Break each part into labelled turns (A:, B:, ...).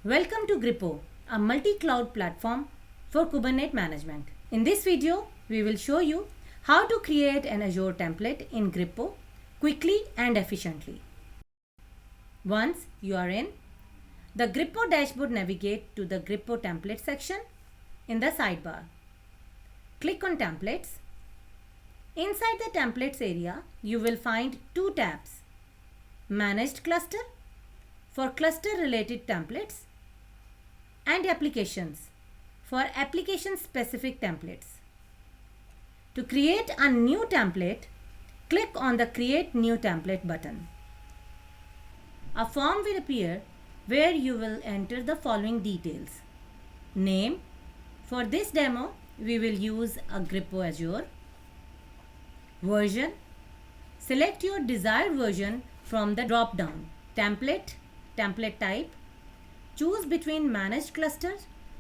A: Welcome to GRiPO, a multi-cloud platform for Kubernetes management. In this video, we will show you how to create an Azure template in GRiPO quickly and efficiently. Once you are in, the GRiPO dashboard, navigate to the GRiPO template section in the sidebar. Click on templates. Inside the templates area, you will find two tabs: Managed Cluster for cluster related templates and Applications for application specific templates. To create a new template, click on the Create New Template button. A form will appear where you will enter the following details. Name. For this demo, we will use a GRiPO Azure. Version. Select your desired version from the drop-down. Template type. Choose between Managed Cluster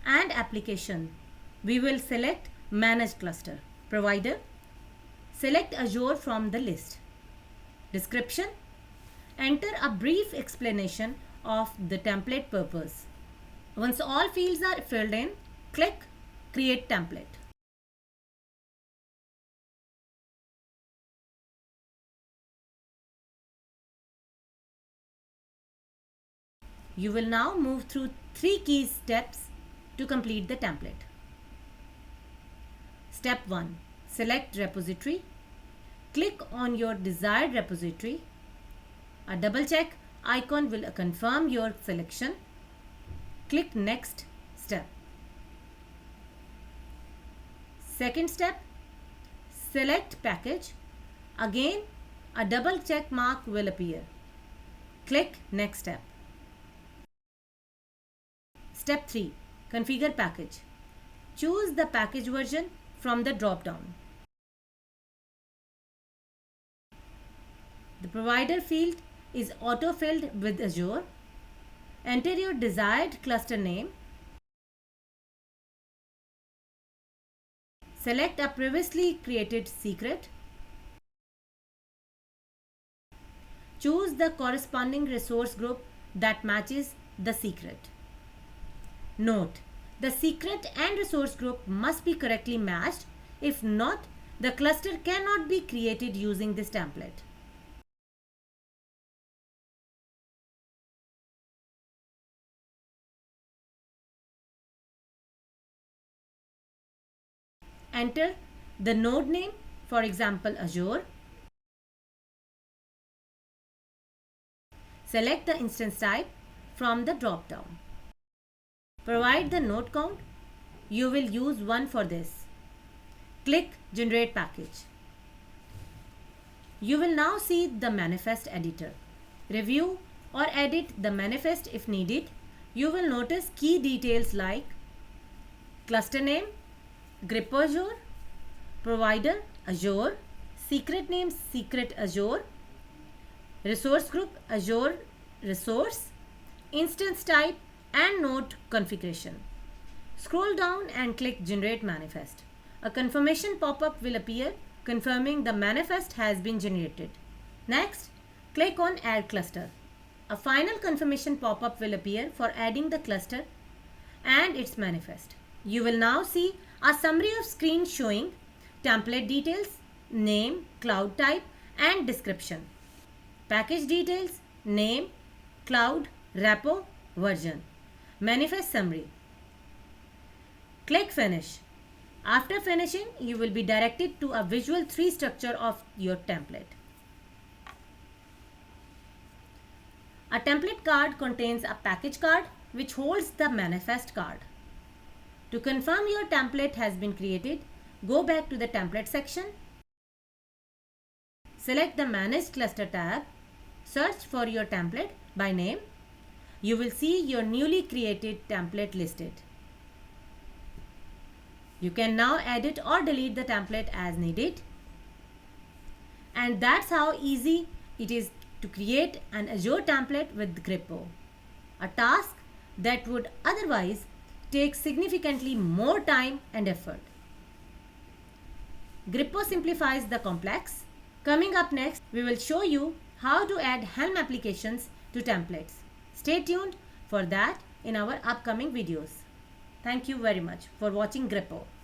A: and Application. We will select Managed Cluster. Provider. Select Azure from the list. Description. Enter a brief explanation of the template purpose. Once all fields are filled in, click Create Template. You will now move through three key steps to complete the template. Step 1. Select repository. Click on your desired repository. A double check icon will confirm your selection. Click Next step. Second step, select package. Again, a double check mark will appear. Click Next step. Step 3. Configure package. Choose the package version from the drop-down. The provider field is auto-filled with Azure. Enter your desired cluster name. Select a previously created secret. Choose the corresponding resource group that matches the secret. Note: the secret and resource group must be correctly matched. If not, the cluster cannot be created using this template. Enter the node name, for example Azure. Select the instance type from the drop-down. Provide the node count. You will use 1 for this. Click Generate Package. You will now see the manifest editor. Review or edit the manifest if needed. You will notice key details like cluster name, GRiPO Azure, provider Azure, secret name secret Azure, resource group Azure resource, instance type and node configuration. Scroll down and click Generate Manifest. A confirmation pop-up will appear confirming the manifest has been generated. Next, click on Add Cluster. A final confirmation pop-up will appear for adding the cluster and its manifest. You will now see a summary of screen showing template details, name, cloud type and description. Package details, name, cloud, repo, version. Manifest summary. Click Finish. After finishing, you will be directed to a visual tree structure of your template. A template card contains a package card which holds the manifest card. To confirm your template has been created, go back to the template section. Select the Managed Cluster tab. Search for your template by name. You will see your newly created template listed. You can now edit or delete the template as needed. And that's how easy it is to create an Azure template with GRiPO, a task that would otherwise take significantly more time and effort. GRiPO simplifies the complex. Coming up next, we will show you how to add Helm applications to templates. Stay tuned for that in our upcoming videos. Thank you very much for watching GRiPO.